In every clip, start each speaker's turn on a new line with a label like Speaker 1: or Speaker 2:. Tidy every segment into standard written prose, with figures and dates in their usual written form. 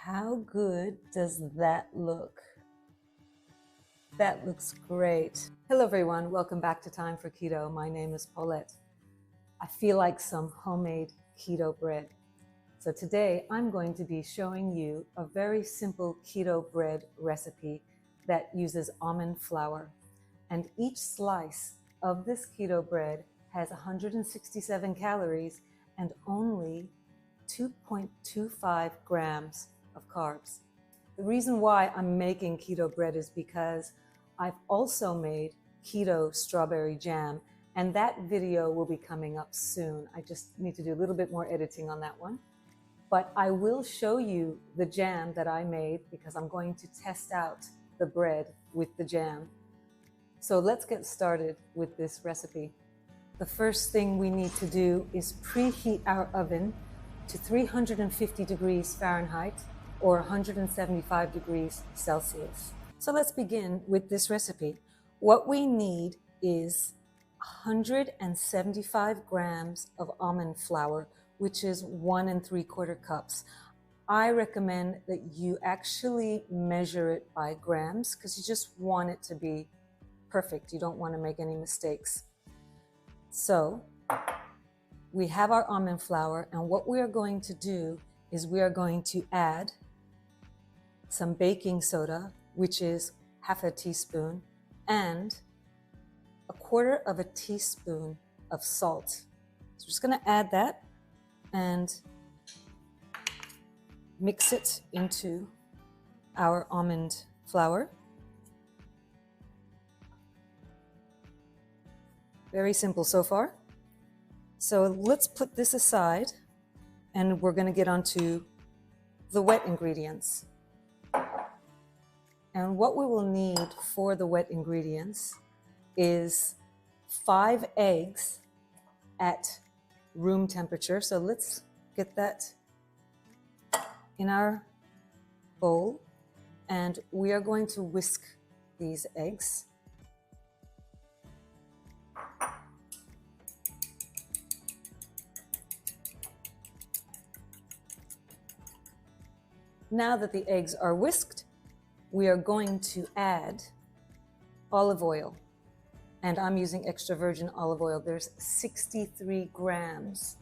Speaker 1: How good does that look? That looks great. Hello everyone, welcome back to Time for Keto. My name is Paulette. I feel like some homemade keto bread. So today I'm going to be showing you a very simple keto bread recipe that uses almond flour. And each slice of this keto bread has 167 calories and only 2.25 grams of carbs. The reason why I'm making keto bread is because I've also made keto strawberry jam, and that video will be coming up soon. I just need to do a little bit more editing on that one. But I will show you the jam that I made because I'm going to test out the bread with the jam. So let's get started with this recipe. The first thing we need to do is preheat our oven to 350 degrees Fahrenheit or 175 degrees Celsius. So let's begin with this recipe. What we need is 175 grams of almond flour, which is 1 3/4 cups. I recommend that you actually measure it by grams because you just want it to be perfect. You don't want to make any mistakes. So we have our almond flour, and what we are going to do is we are going to add some baking soda, which is 1/2 teaspoon, and 1/4 teaspoon of salt. So we're just going to add that and mix it into our almond flour. Very simple so far. So let's put this aside and we're going to get onto the wet ingredients. And what we will need for the wet ingredients is 5 eggs at room temperature. So let's get that in our bowl, and we are going to whisk these eggs. Now that the eggs are whisked, we are going to add olive oil. And I'm using extra virgin olive oil. There's 63 grams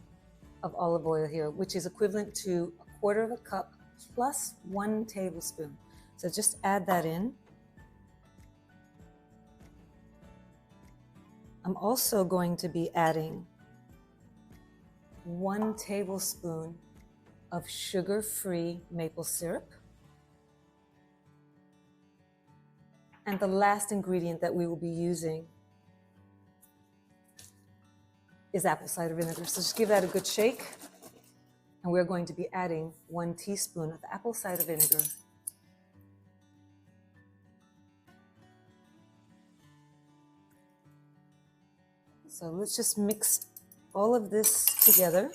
Speaker 1: of olive oil here, which is equivalent to 1/4 cup plus 1 tablespoon. So just add that in. I'm also going to be adding 1 tablespoon of sugar-free maple syrup. And the last ingredient that we will be using is apple cider vinegar. So just give that a good shake. And we're going to be adding 1 teaspoon of apple cider vinegar. So let's just mix all of this together.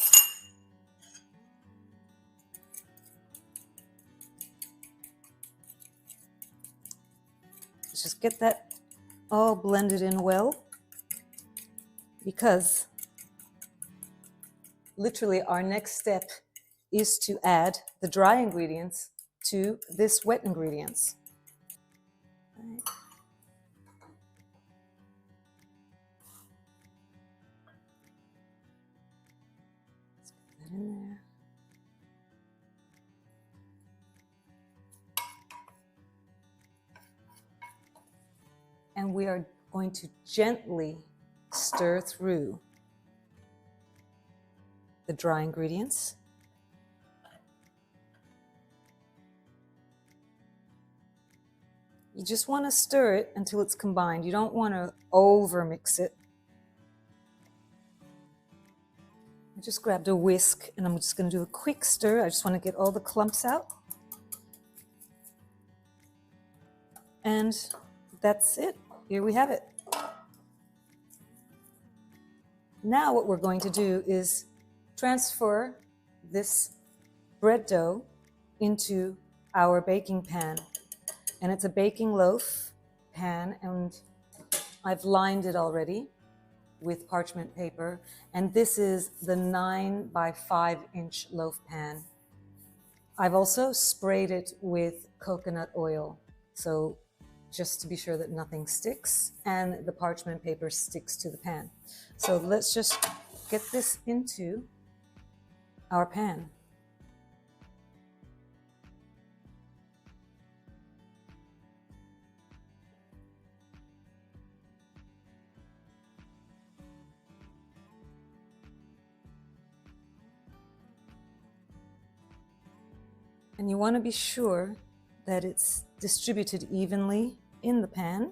Speaker 1: Let's just get that all blended in well, because literally our next step is to add the dry ingredients to this wet ingredients. Right. Let's put that in there. And we are going to gently stir through the dry ingredients. You just want to stir it until it's combined. You don't want to over mix it. I just grabbed a whisk and I'm just going to do a quick stir. I just want to get all the clumps out. And that's it. Here we have it. Now what we're going to do is transfer this bread dough into our baking pan. And it's a baking loaf pan, and I've lined it already with parchment paper. And this is the 9 by 5 inch loaf pan. I've also sprayed it with coconut oil, so just to be sure that nothing sticks and the parchment paper sticks to the pan. So let's just get this into our pan. And you want to be sure that it's distributed evenly in the pan.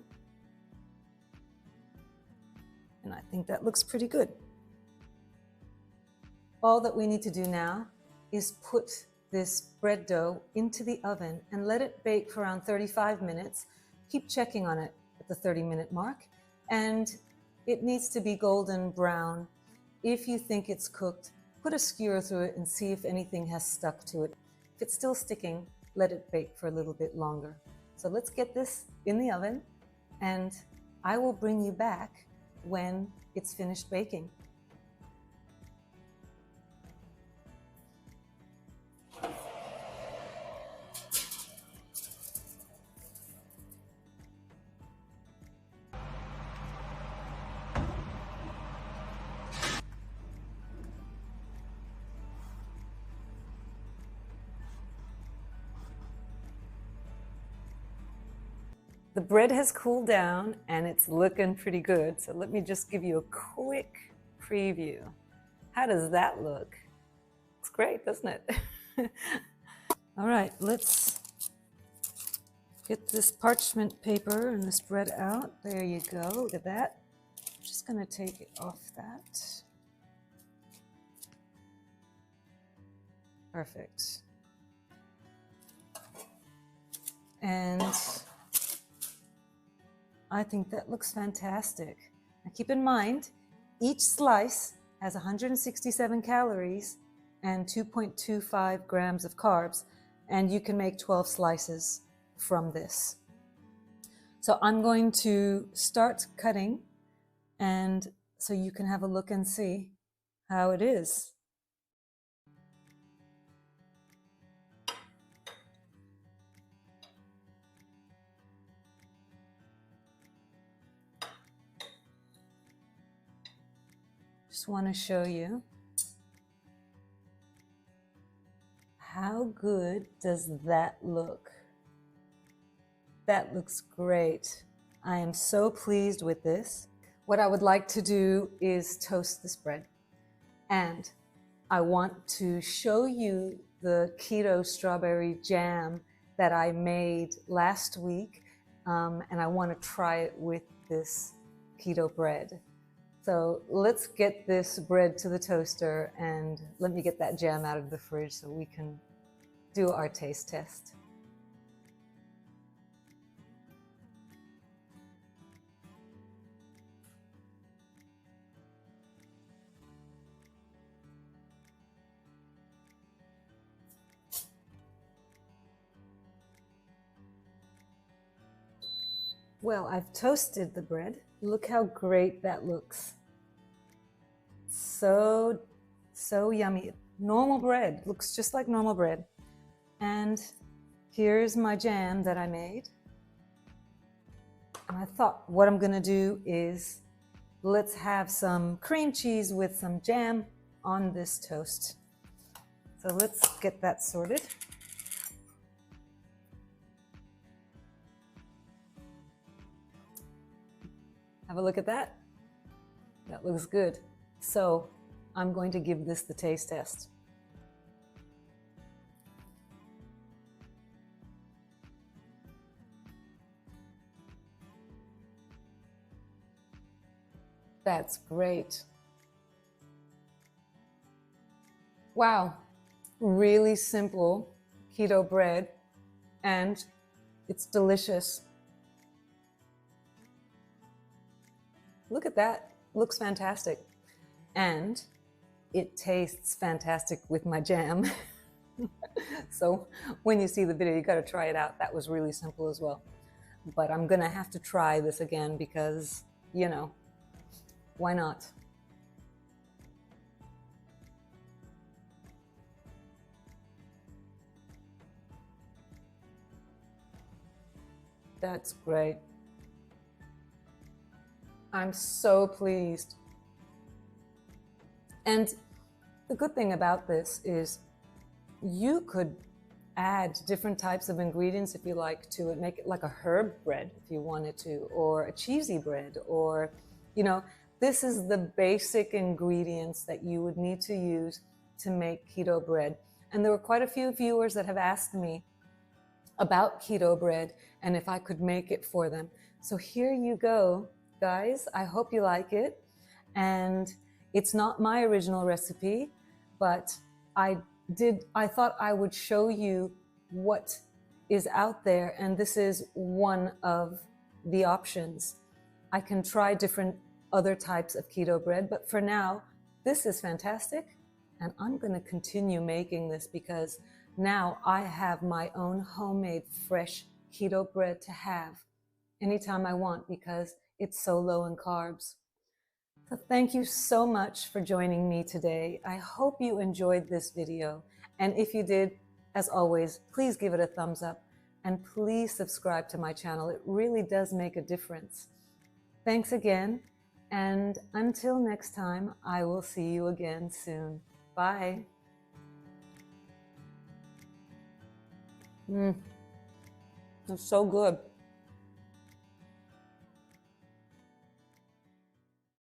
Speaker 1: And I think that looks pretty good. All that we need to do now is put this bread dough into the oven and let it bake for around 35 minutes. Keep checking on it at the 30-minute mark. And it needs to be golden brown. If you think it's cooked, put a skewer through it and see if anything has stuck to it. If it's still sticking, let it bake for a little bit longer. So let's get this in the oven, and I will bring you back when it's finished baking. The bread has cooled down and it's looking pretty good. So let me just give you a quick preview. How does that look? It's great, doesn't it? All right, let's get this parchment paper and this bread out. There you go, look at that. I'm just gonna take it off that. Perfect. And I think that looks fantastic. Now keep in mind, each slice has 167 calories and 2.25 grams of carbs, and you can make 12 slices from this. So I'm going to start cutting, and so you can have a look and see how it is. Just want to show you how good does that look. That looks great. I am so pleased with this. What I would like to do is toast this bread, and I want to show you the keto strawberry jam that I made last week, and I want to try it with this keto bread. So let's get this bread to the toaster, and let me get that jam out of the fridge so we can do our taste test. Well, I've toasted the bread. Look how great that looks. So yummy. Normal bread, looks just like normal bread. And here's my jam that I made. And I thought what I'm gonna do is let's have some cream cheese with some jam on this toast. So let's get that sorted. Have a look at that. That looks good. So I'm going to give this the taste test. That's great. Wow, really simple keto bread, and it's delicious. Look at that, looks fantastic. And it tastes fantastic with my jam. So when you see the video, you gotta try it out. That was really simple as well. But I'm gonna have to try this again because, you know, why not? That's great. I'm so pleased. And the good thing about this is you could add different types of ingredients if you like to it. Make it like a herb bread if you wanted to, or a cheesy bread, or, you know, this is the basic ingredients that you would need to use to make keto bread. And there were quite a few viewers that have asked me about keto bread and if I could make it for them. So here you go, guys. I hope you like it. And it's not my original recipe, but I thought I would show you what is out there, and this is one of the options. I can try different other types of keto bread, but for now, this is fantastic, and I'm going to continue making this because now I have my own homemade fresh keto bread to have anytime I want because it's so low in carbs. So thank you so much for joining me today. I hope you enjoyed this video. And if you did, as always, please give it a thumbs up and please subscribe to my channel. It really does make a difference. Thanks again. And until next time, I will see you again soon. Bye. It's so good.